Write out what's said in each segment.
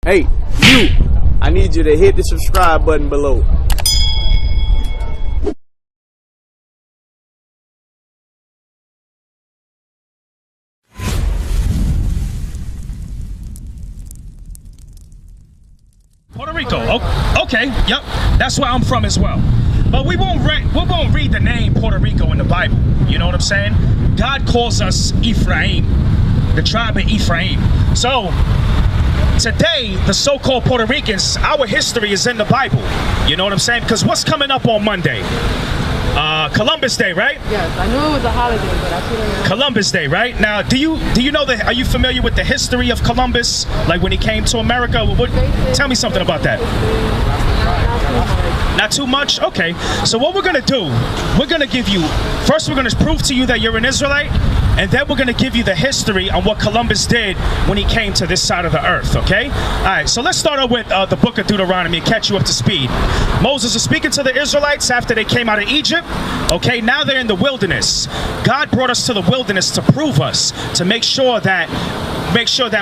Hey, you! I need you to hit the subscribe button below. Puerto Rico. Oh, okay. Yep. That's where I'm from as well. But we won't read the name Puerto Rico in the Bible. You know what I'm saying? God calls us Ephraim, the tribe of Ephraim. So today, the so-called Puerto Ricans, our history is in the Bible. You know what I'm saying? Because what's coming up on Monday? Columbus Day, right? Yes, I knew it was a holiday, but I couldn't. Columbus Day, right? Now, do you know that? Are you familiar with the history of Columbus? Like when he came to America? Tell me something about that. Not too much? Okay. So what we're gonna do? We're gonna give you first. We're gonna prove to you that you're an Israelite, and then we're gonna give you the history on what Columbus did when he came to this side of the earth. Okay. All right. So let's start out with the book of Deuteronomy and catch you up to speed. Moses is speaking to the Israelites after they came out of Egypt. Okay. Now they're in the wilderness. God brought us to the wilderness to prove us, to make sure that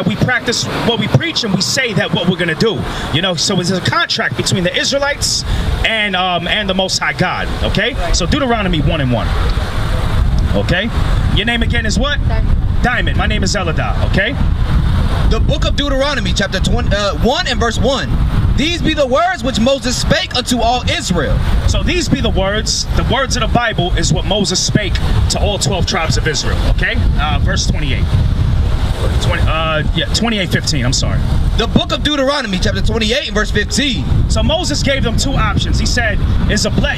we practice what we preach and we say that what we're gonna do. You know, so it's a contract between the Israelites and the Most High God. Okay, so Deuteronomy 1:1. Okay, your name again is what? Diamond. My name is Eladah. Okay. The book of Deuteronomy, chapter 1 and verse 1. These be the words which Moses spake unto all Israel. So these be the words. The words of the Bible is what Moses spake to all 12 tribes of Israel. Okay, verse 28. 28:15. I'm sorry. The book of Deuteronomy, chapter 28 and verse 15. So Moses gave them two options. He said,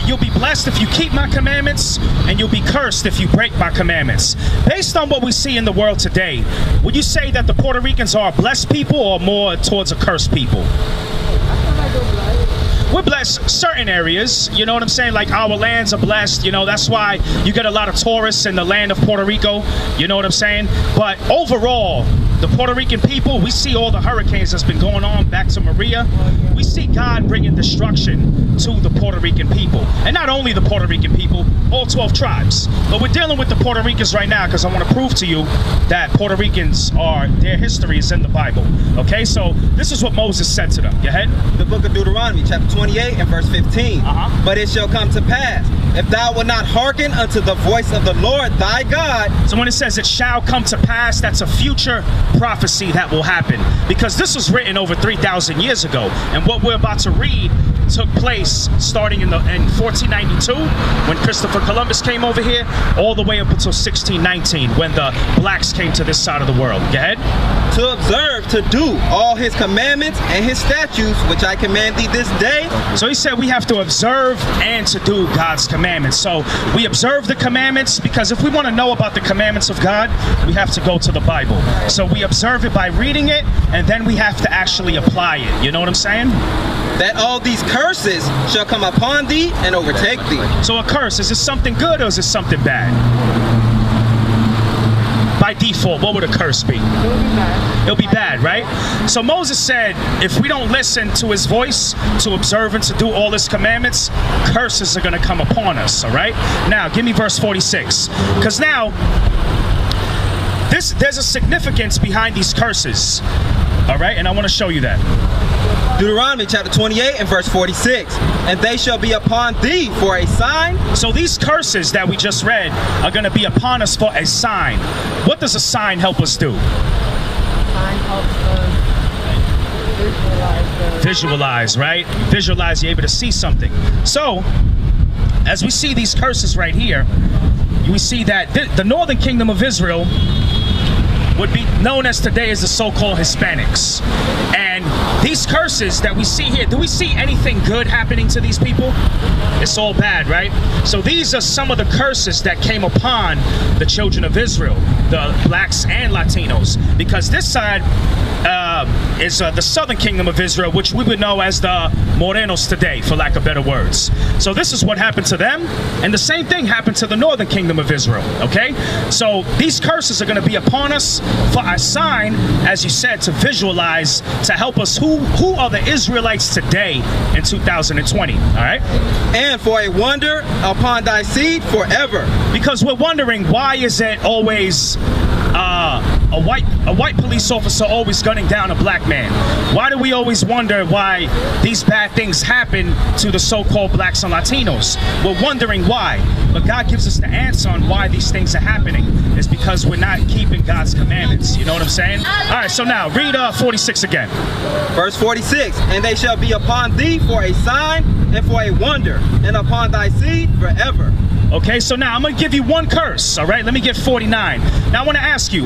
you'll be blessed if you keep my commandments, and you'll be cursed if you break my commandments. Based on what we see in the world today, would you say that the Puerto Ricans are a blessed people or more towards a cursed people? We're blessed certain areas, you know what I'm saying? Like our lands are blessed, you know, that's why you get a lot of tourists in the land of Puerto Rico, you know what I'm saying? But overall, the Puerto Rican people, we see all the hurricanes that's been going on back to Maria. We see God bringing destruction to the Puerto Rican people. And not only the Puerto Rican people, all 12 tribes. But we're dealing with the Puerto Ricans right now because I want to prove to you that Puerto Ricans their history is in the Bible. Okay, so this is what Moses said to them. Go ahead. The book of Deuteronomy, chapter 28 and verse 15. But it shall come to pass, if thou wilt not hearken unto the voice of the Lord thy God. So when it says it shall come to pass, that's a future prophecy that will happen, because this was written over 3,000 years ago, and what we're about to read took place starting in 1492 when Christopher Columbus came over here, all the way up until 1619 when the blacks came to this side of the world. Go ahead. To observe, to do all his commandments and his statutes which I command thee this day. So he said we have to observe and to do God's commandments. So we observe the commandments because if we want to know about the commandments of God, we have to go to the Bible. So we observe it by reading it, and then we have to actually apply it. You know what I'm saying? That all these curses shall come upon thee and overtake thee. So a curse, is it something good or is it something bad? By default, what would a curse be? It'll be bad, right? So Moses said, if we don't listen to his voice, to observe and to do all his commandments, curses are going to come upon us, all right? Now, give me verse 46. Because now, there's a significance behind these curses, all right? And I want to show you that. Deuteronomy chapter 28 and verse 46. And they shall be upon thee for a sign. So these curses that we just read are going to be upon us for a sign. What does a sign help us do? Sign helps us visualize, right? Visualize, you're able to see something. So, as we see these curses right here, we see that the northern kingdom of Israel would be known as today as the so-called Hispanics. And these curses that we see here, do we see anything good happening to these people? It's all bad, right? So these are some of the curses that came upon the children of Israel, the blacks and Latinos, because this side is the southern kingdom of Israel, which we would know as the Morenos today, for lack of better words. So this is what happened to them, and the same thing happened to the northern kingdom of Israel, okay? So these curses are going to be upon us for a sign, as you said, to visualize, to help us who are the Israelites today in 2020, all right? And for a wonder upon thy seed forever. Because we're wondering, why is it always a white police officer always gunning down a black man? Why do we always wonder why these bad things happen to the so-called blacks and Latinos? We're wondering why, but God gives us the answer on why these things are happening. It's because we're not keeping God's commandments. You know what I'm saying? All right, so now read 46 again. Verse 46, and they shall be upon thee for a sign and for a wonder, and upon thy seed forever. Okay, so now I'm going to give you one curse, all right? Let me get 49. Now I want to ask you,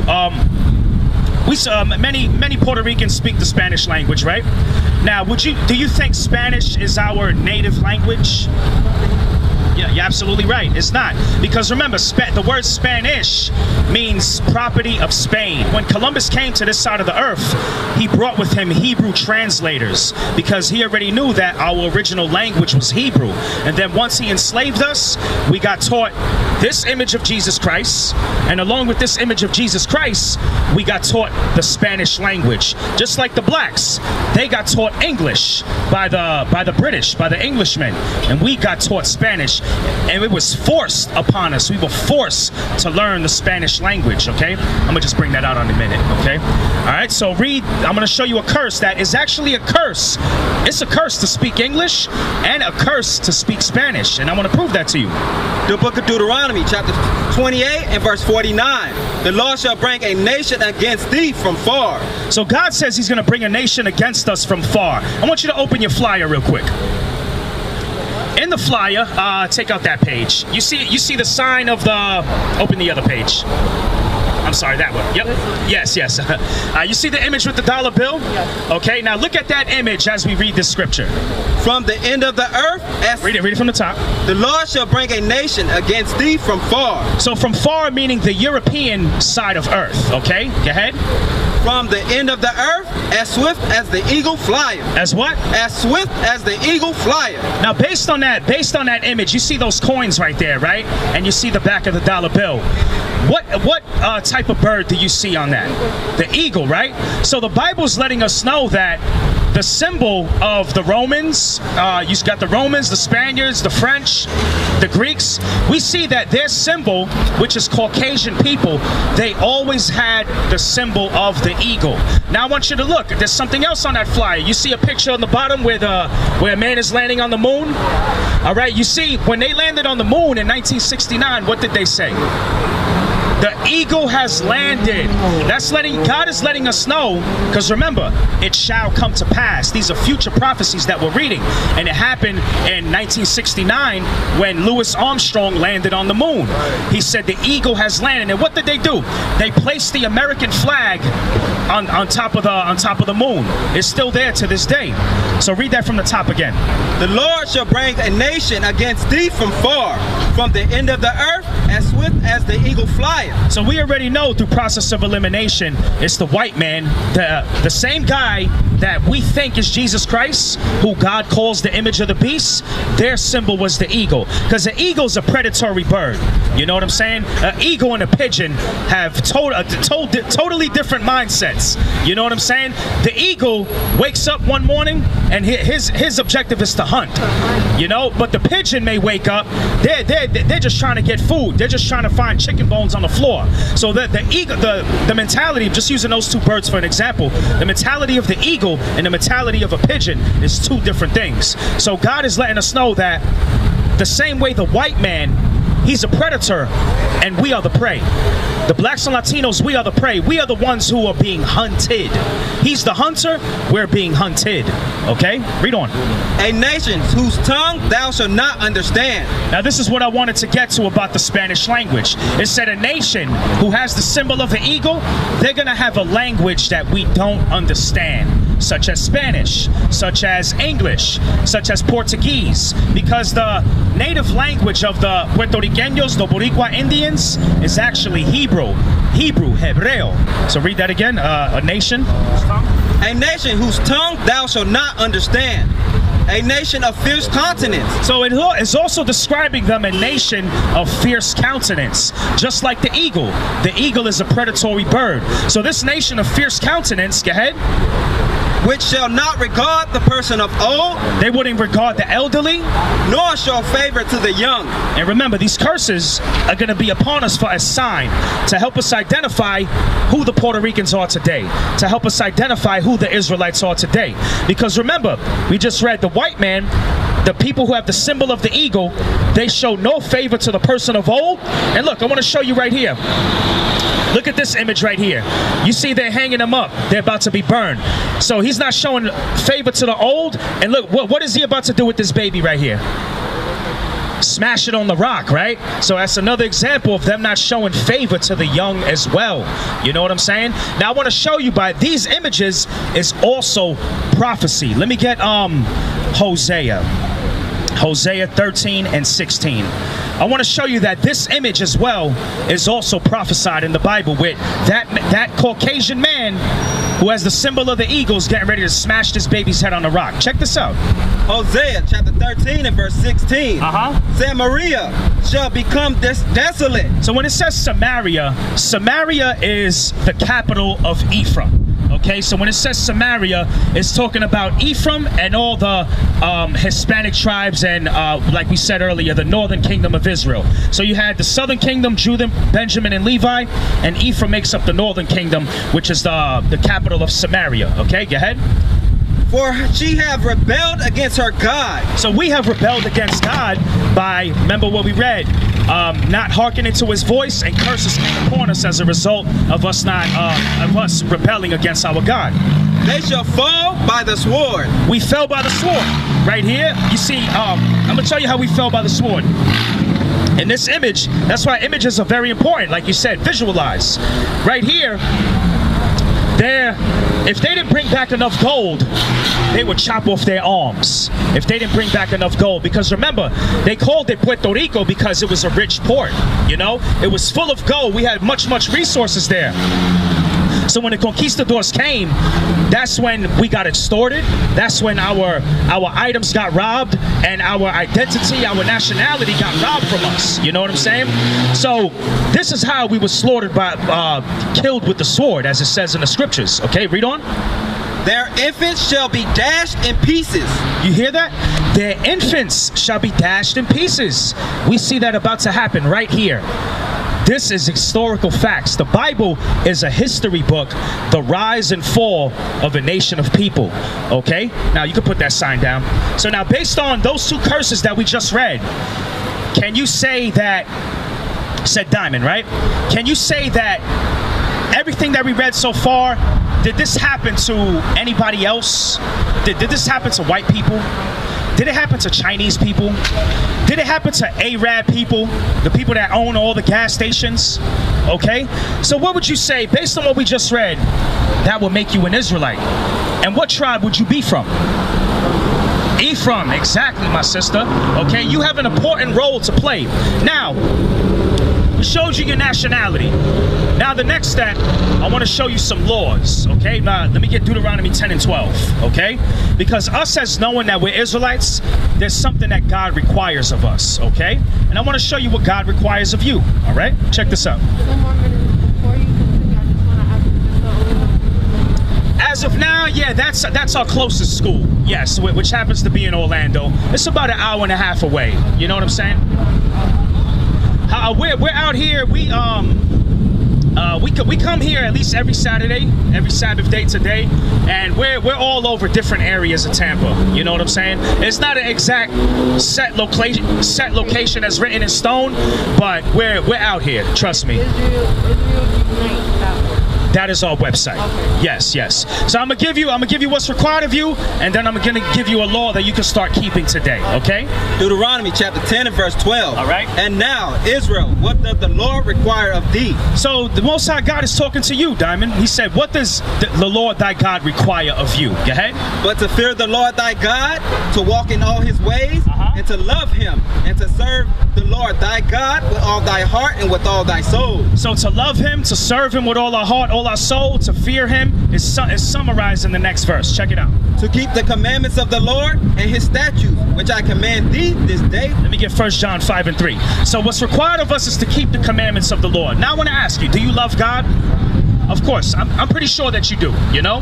many Puerto Ricans speak the Spanish language, right? Now, do you think Spanish is our native language? Yeah, you're absolutely right. It's not. Because remember, the word Spanish means property of Spain. When Columbus came to this side of the earth, he brought with him Hebrew translators because he already knew that our original language was Hebrew. And then once he enslaved us, we got taught this image of Jesus Christ. And along with this image of Jesus Christ, we got taught the Spanish language. Just like the blacks, they got taught English by the British, by the Englishmen. And we got taught Spanish. And it was forced upon us. We were forced to learn the Spanish language, okay? I'm gonna just bring that out in a minute, okay? All right, so I'm gonna show you a curse that is actually a curse. It's a curse to speak English and a curse to speak Spanish, and I wanna prove that to you. The book of Deuteronomy, chapter 28 and verse 49. The Lord shall bring a nation against thee from far. So God says he's gonna bring a nation against us from far. I want you to open your flyer real quick. In the flyer, take out that page. You see the sign of open the other page. I'm sorry, that one. Yep. Yes. You see the image with the dollar bill? Yes. Okay, now look at that image as we read this scripture. From the end of the earth, read it from the top. The Lord shall bring a nation against thee from far. So from far meaning the European side of earth, okay? Go ahead. From the end of the earth, as swift as the eagle flieth. As what? As swift as the eagle flieth. Now based on that image, you see those coins right there, right? And you see the back of the dollar bill. What type of bird do you see on that? The eagle, right? So the Bible's letting us know that the symbol of the Romans, you've got the Romans, the Spaniards, the French, the Greeks. We see that their symbol, which is Caucasian people, they always had the symbol of the eagle. Now I want you to look. There's something else on that flyer. You see a picture on the bottom where a man is landing on the moon? All right, you see, when they landed on the moon in 1969, what did they say? The eagle has landed. God is letting us know, because remember, it shall come to pass. These are future prophecies that we're reading. And it happened in 1969 when Louis Armstrong landed on the moon. He said the eagle has landed. And what did they do? They placed the American flag on top of the moon. It's still there to this day. So read that from the top again. The Lord shall bring a nation against thee from far, from the end of the earth, as swift as the eagle flieth. So we already know through process of elimination, it's the white man, the same guy that we think is Jesus Christ, who God calls the image of the beast. Their symbol was the eagle, because the eagle's a predatory bird. You know what I'm saying? An eagle and a pigeon have totally different mindsets. You know what I'm saying? The eagle wakes up one morning and his objective is to hunt. You know, but the pigeon may wake up, they're just trying to get food. They're just trying to find chicken bones on the floor. So the mentality of just using those two birds for an example, the mentality of the eagle and the mentality of a pigeon is two different things. So God is letting us know that the same way the white man, he's a predator and we are the prey. The blacks and Latinos, we are the prey. We are the ones who are being hunted. He's the hunter, we're being hunted. Okay? Read on. A nation whose tongue thou shalt not understand. Now this is what I wanted to get to about the Spanish language. It said a nation who has the symbol of the eagle, they're going to have a language that we don't understand, such as Spanish, such as English, such as Portuguese, because the native language of the Puerto Ricanos, the Boricua Indians, is actually Hebrew, Hebreo. So read that again. A nation. A nation whose tongue thou shalt not understand. A nation of fierce countenance. So it is also describing them a nation of fierce countenance, just like the eagle. The eagle is a predatory bird. So this nation of fierce countenance, go ahead. which shall not regard the person of old, They wouldn't regard the elderly. nor show favor to the young. And remember, these curses are going to be upon us for a sign to help us identify who the Puerto Ricans are today, to help us identify who the Israelites are today. Because remember, we just read the white man, the people who have the symbol of the eagle, they show no favor to the person of old. And look, I want to show you right here. Look at this image right here. You see they're hanging him up. They're about to be burned. So he's not showing favor to the old. And look, what is he about to do with this baby right here? Smash it on the rock, right? So that's another example of them not showing favor to the young as well. You know what I'm saying? Now I want to show you by these images is also prophecy. Let me get Hosea 13 and 16. I want to show you that this image as well is also prophesied in the Bible with that Caucasian man who has the symbol of the eagles getting ready to smash this baby's head on the rock. Check this out. Hosea chapter 13 and verse 16. Samaria shall become desolate. So when it says Samaria, Samaria is the capital of Ephraim. Okay, so when it says Samaria, it's talking about Ephraim and all the Hispanic tribes and, like we said earlier, the northern kingdom of Israel. So you had the southern kingdom, Judah, Benjamin, and Levi, and Ephraim makes up the northern kingdom, which is the capital of Samaria. Okay, go ahead. For she have rebelled against her God. So we have rebelled against God by, remember what we read, not hearkening to his voice, and curses came upon us as a result of us rebelling against our God. They shall fall by the sword. We fell by the sword. Right here, you see, I'm gonna tell you how we fell by the sword. In this image, that's why images are very important. Like you said, visualize. Right here, if they didn't bring back enough gold, they would chop off their arms. If they didn't bring back enough gold, because remember, they called it Puerto Rico because it was a rich port. You know, it was full of gold. We had much resources there. So when the conquistadors came, that's when we got extorted. That's when our items got robbed, and our identity, our nationality got robbed from us. You know what I'm saying? So this is how we were slaughtered by, killed with the sword, as it says in the scriptures. Okay, read on. Their infants shall be dashed in pieces. You hear that? Their infants shall be dashed in pieces. We see that about to happen right here. This is historical facts. The Bible is a history book, the rise and fall of a nation of people. Okay? Now you can put that sign down. So now based on those two curses that we just read, can you say that, said Diamond, right? Can you say that everything that we read so far, did this happen to anybody else? Did this happen to white people? Did it happen to Chinese people? Did it happen to Arab people? The people that own all the gas stations? Okay? So what would you say, based on what we just read, that would make you an Israelite? And what tribe would you be from? Ephraim, exactly, my sister. Okay, you have an important role to play. Now, we showed you your nationality. Now the next step, I want to show you some laws, okay? Now, let me get Deuteronomy 10 and 12, okay? Because us as knowing that we're Israelites, there's something that God requires of us, okay? And I want to show you what God requires of you, all right? Check this out. 2 more minutes before you continue, I just want to ask you this. As of now, yeah, that's our closest school, yes, which happens to be in Orlando. It's about an hour and a half away, you know what I'm saying? We're out here, we come here at least every Saturday, every Sabbath day today, and we're all over different areas of Tampa. You know what I'm saying? It's not an exact set location as written in stone, but we're out here. Trust me. That is our website. Okay. Yes. So I'm gonna give you what's required of you, and then I'm gonna give you a law that you can start keeping today. Okay? Deuteronomy chapter 10 and verse 12. All right. And now, Israel, what does the Lord require of thee? So the Most High God is talking to you, Diamond. He said, what does the Lord thy God require of you? Go ahead. But to fear the Lord thy God, to walk in all his ways, and to love him, and to serve the Lord thy God with all thy heart and with all thy soul. So to love him, to serve him with all our heart, all our soul, to fear him is summarized in the next verse. Check it out. To keep the commandments of the Lord and his statutes, which I command thee this day. Let me get 1 John 5 and 3. So what's required of us is to keep the commandments of the Lord. Now I want to ask you, do you love God? Of course, I'm pretty sure that you do, you know?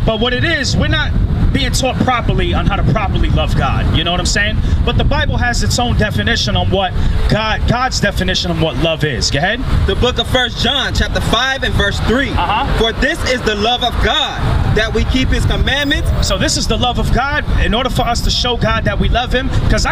But what it is, we're not being taught properly on how to properly love God. You know what I'm saying? But the Bible has its own definition on what God's definition of what love is. Go ahead. The book of 1 John, chapter 5 and verse 3. For this is the love of God, that we keep his commandments. So this is the love of God in order for us to show God that we love him, because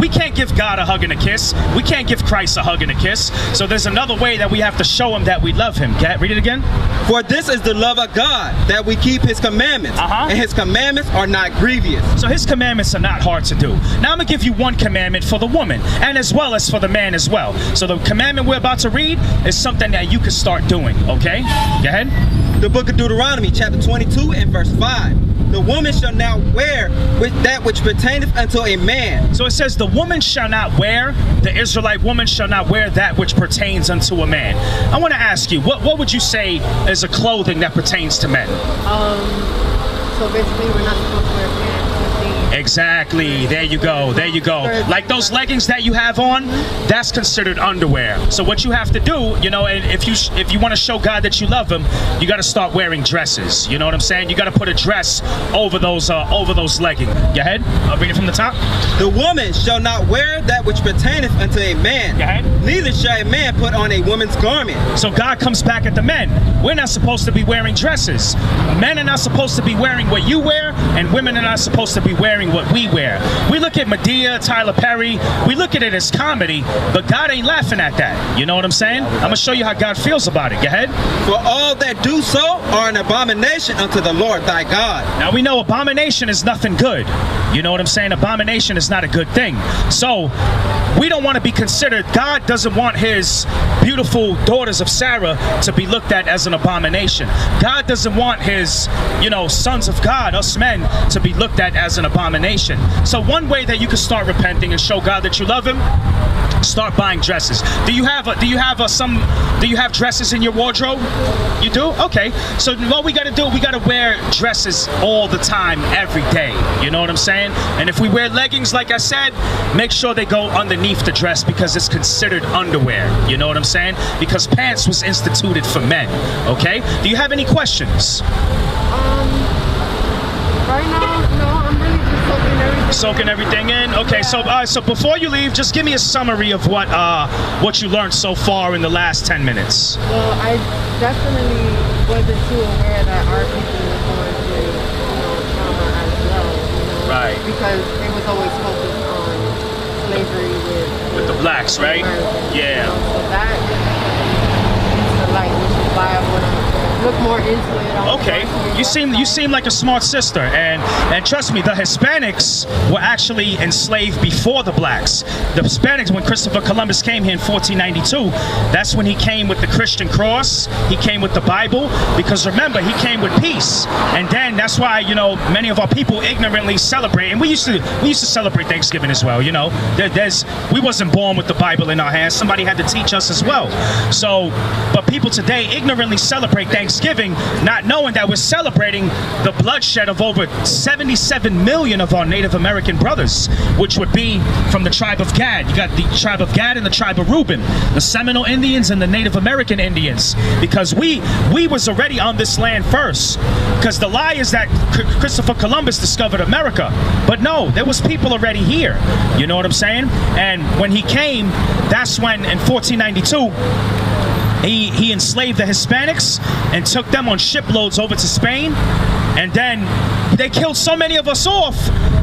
we can't give God a hug and a kiss. We can't give Christ a hug and a kiss. So there's another way that we have to show him that we love him. Read it again. For this is the love of God, that we keep his commandments, and his commandments are not grievous. So his commandments are not hard to do. Now I'm gonna give you one commandment for the woman, and as well as for the man as well. So the commandment we're about to read is something that you can start doing, okay? Go ahead. The book of Deuteronomy, chapter 22 and verse 5. The woman shall now wear with that which pertaineth unto a man. So it says the woman shall not wear, the Israelite woman shall not wear that which pertains unto a man. I want to ask you, what would you say is a clothing that pertains to men? So basically, we're not supposed to wear pants. Exactly. There you go. There you go. Like those leggings that you have on, that's considered underwear. So what you have to do, you know, and if you want to show God that you love him, you got to start wearing dresses. You know what I'm saying? You got to put a dress over those leggings. Go ahead. I'll read it from the top. The woman shall not wear that which pertaineth unto a man. Go ahead. Neither shall a man put on a woman's garment. So God comes back at the men. We're not supposed to be wearing dresses. Men are not supposed to be wearing what you wear, and women are not supposed to be wearing what we wear. We look at Medea, Tyler Perry, we look at it as comedy, but God ain't laughing at that. You know what I'm saying? I'm gonna show you how God feels about it. Go ahead. For all that do so are an abomination unto the Lord thy God. Now we know abomination is nothing good. You know what I'm saying? Abomination is not a good thing. So we don't want to be considered, God doesn't want his beautiful daughters of Sarah to be looked at as an abomination. God doesn't want his, you know, sons of God, us men, to be looked at as an abomination. So one way that you can start repenting and show God that you love him, start buying dresses. Do you have dresses in your wardrobe? You do? Okay. So what we got to do, we got to wear dresses all the time, every day. You know what I'm saying? And if we wear leggings, like I said, make sure they go underneath the dress, because it's considered underwear. You know what I'm saying? Because pants was instituted for men. Okay? Do you have any questions? Right now, no, I'm really just soaking everything in. Okay, yeah. So before you leave, just give me a summary of what you learned so far in the last 10 minutes. Well, I definitely wasn't too aware that our people were going through, trauma as well. Right. Because it was always focused on slavery with the blacks, right? Americans, Yeah. So that is the light, which is why I want to look more into it. Okay, you seem like a smart sister, and trust me, the Hispanics were actually enslaved before the blacks. The Hispanics, when Christopher Columbus came here in 1492, that's when he came with the Christian cross. He came with the Bible, because remember, he came with peace. And then that's why, you know, many of our people ignorantly celebrate, and we used to celebrate Thanksgiving as well. You know, we wasn't born with the Bible in our hands. Somebody had to teach us as well. So, but people today ignorantly celebrate Thanksgiving, not knowing that we're celebrating the bloodshed of over 77 million of our Native American brothers, which would be from the tribe of Gad. You got the tribe of Gad and the tribe of Reuben, the Seminole Indians and the Native American Indians, because we was already on this land first. Because the lie is that Christopher Columbus discovered America, but no, there was people already here. You know what I'm saying? And when he came, that's when in 1492 he enslaved the Hispanics and took them on shiploads over to Spain, and then they killed so many of us off.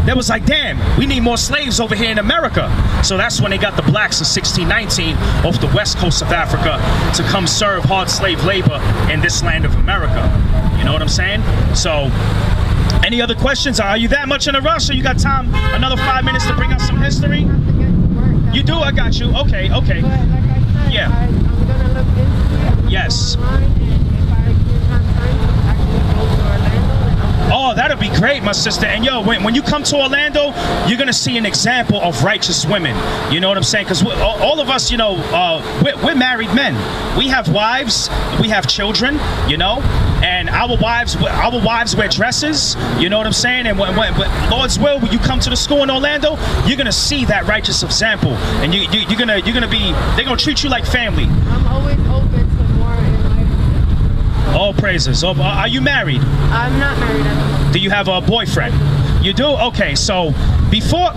They was like, damn, we need more slaves over here in America. So that's when they got the blacks in 1619 off the west coast of Africa to come serve hard slave labor in this land of America. You know what I'm saying? So, any other questions? Are you that much in a rush, or you got time, another 5 minutes to bring out some history? You do? I got you. Okay, okay. But like I said, yeah. I'm gonna look into it. Yes. Online, and if I have time to actually go to Orlando, Oh, that'll be great, my sister. And yo, when you come to Orlando, you're gonna see an example of righteous women. You know what I'm saying? Because all of us, you know, we're married men. We have wives, we have children, you know, and our wives wear dresses. You know what I'm saying? And when Lord's will, when you come to the school in Orlando, you're gonna see that righteous example, and they're gonna treat you like family. I'm always open to more enlightenment. All praises. Are you married? I'm not married at the moment. Do you have a boyfriend? You do? Okay, so before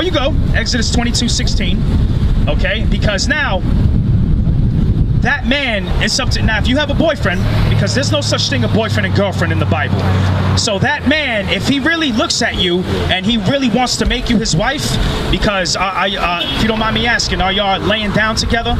you go, Exodus 22:16, okay? Because now, that man is something. Now, if you have a boyfriend, because there's no such thing as boyfriend and girlfriend in the Bible. So that man, if he really looks at you and he really wants to make you his wife, because if you don't mind me asking, are y'all laying down together?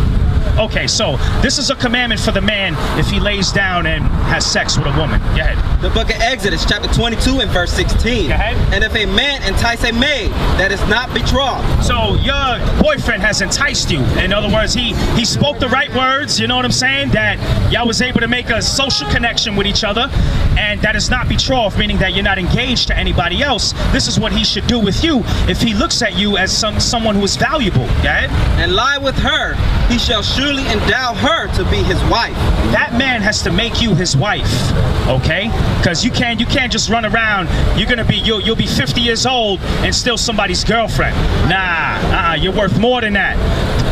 Okay, so this is a commandment for the man if he lays down and has sex with a woman. Go ahead. The book of Exodus, chapter 22 and verse 16. Go ahead. And if a man entice a maid that is not betrothed. So your boyfriend has enticed you. In other words, he spoke the right words, you know what I'm saying? That y'all was able to make a social connection with each other, and that is not betrothed, meaning that you're not engaged to anybody else. This is what he should do with you if he looks at you as someone who is valuable. Go ahead. And lie with her, he shall surely endow her to be his wife. That man has to make you his wife, okay? Because you can't just run around. You'll be 50 years old and still somebody's girlfriend. Nah, you're worth more than that.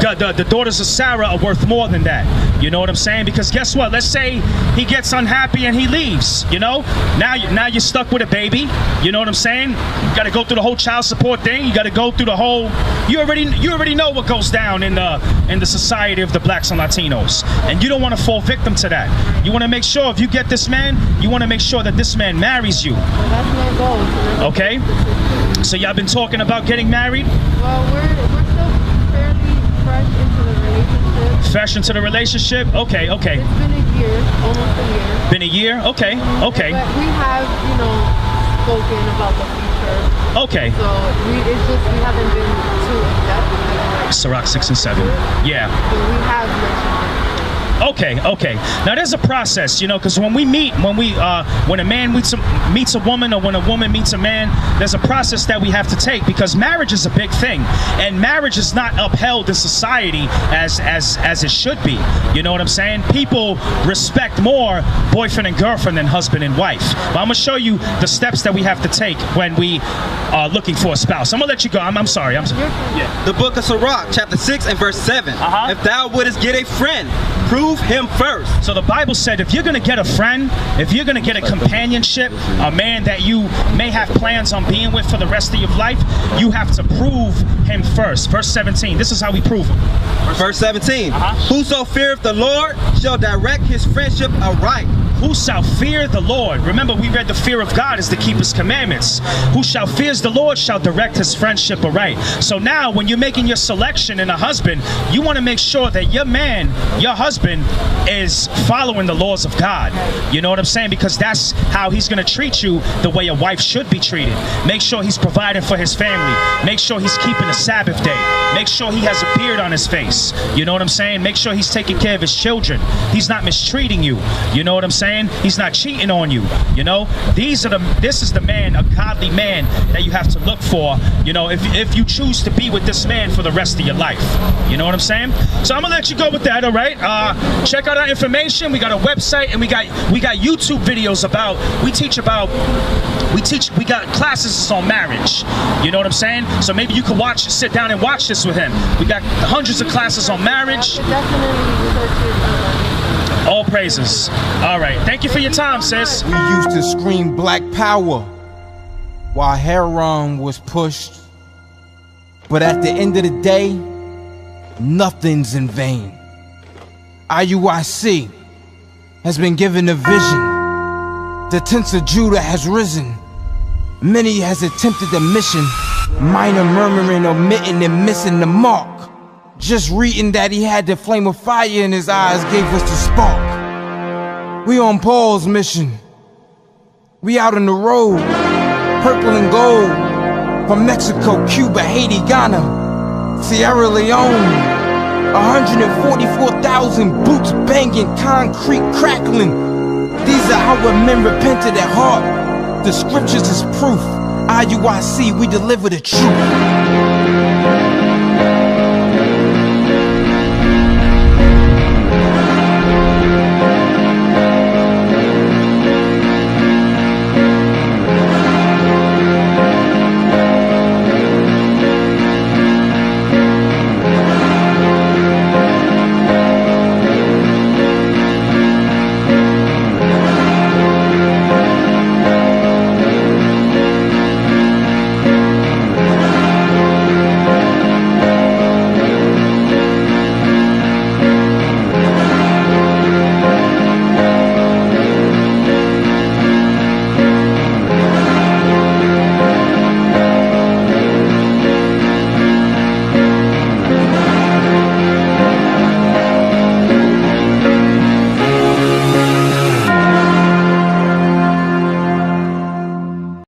The daughters of Sarah are worth more than that. You know what I'm saying? Because guess what? Let's say he gets unhappy and he leaves. You know, now you're stuck with a baby. You know what I'm saying? You got to go through the whole child support thing. You got to go through the whole. You already know what goes down in the society of the blacks and Latinos, and you don't want to fall victim to that. You want to make sure if you get this man, you want to make sure that this man marries you. Well, that's my goal. So okay. So y'all been talking about getting married? Well, we're still fairly fresh into the relationship. Fresh into the relationship? Okay. It's been a year, almost a year. Been a year? Okay. But we have, spoken about the future. Okay. So we haven't been too in-depth. SIRACH 6 and 7. Yeah. But we have mentioned it. Okay. Now there's a process, because when a man meets a woman, or when a woman meets a man, there's a process that we have to take, because marriage is a big thing, and marriage is not upheld in society as it should be. You know what I'm saying? People respect more boyfriend and girlfriend than husband and wife. But I'm gonna show you the steps that we have to take when we are looking for a spouse. I'm gonna let you go. I'm sorry. Yeah. The book of SIRACH, chapter 6 and verse 7. If thou wouldest get a friend, prove him first. So the Bible said if you're going to get a friend, if you're going to get a companionship, a man that you may have plans on being with for the rest of your life, you have to prove him first. Verse 17, this is how we prove him. Verse 17, whoso feareth the Lord shall direct his friendship aright. Who shall fear the Lord? Remember, we read the fear of God is to keep his commandments. Who shall fears the Lord shall direct his friendship aright. So now when you're making your selection in a husband, you want to make sure that your husband is following the laws of God. You know what I'm saying? Because that's how he's going to treat you the way a wife should be treated. Make sure he's providing for his family. Make sure he's keeping a Sabbath day. Make sure he has a beard on his face. You know what I'm saying? Make sure he's taking care of his children. He's not mistreating you. You know what I'm saying? He's not cheating on you. This is the man, a godly man that you have to look for, if you choose to be with this man for the rest of your life. You know what I'm saying? So I'm gonna let you go with that, all right? Check out our information. We got a website, and we got YouTube videos we got classes on marriage. You know what I'm saying? So maybe you could sit down and watch this with him. We got hundreds of classes on marriage. All praises. All right. Thank you for your time, sis. We used to scream black power while Heron was pushed. But at the end of the day, nothing's in vain. IUIC has been given a vision. The tents of Judah has risen. Many has attempted the mission. Minor murmuring, omitting, and missing the mark. Just reading that he had the flame of fire in his eyes gave us the spark. We on Paul's mission. We out on the road, purple and gold. From Mexico, Cuba, Haiti, Ghana, Sierra Leone. 144,000 boots banging, concrete crackling. These are how men repented at heart. The scriptures is proof. IUIC, we deliver the truth.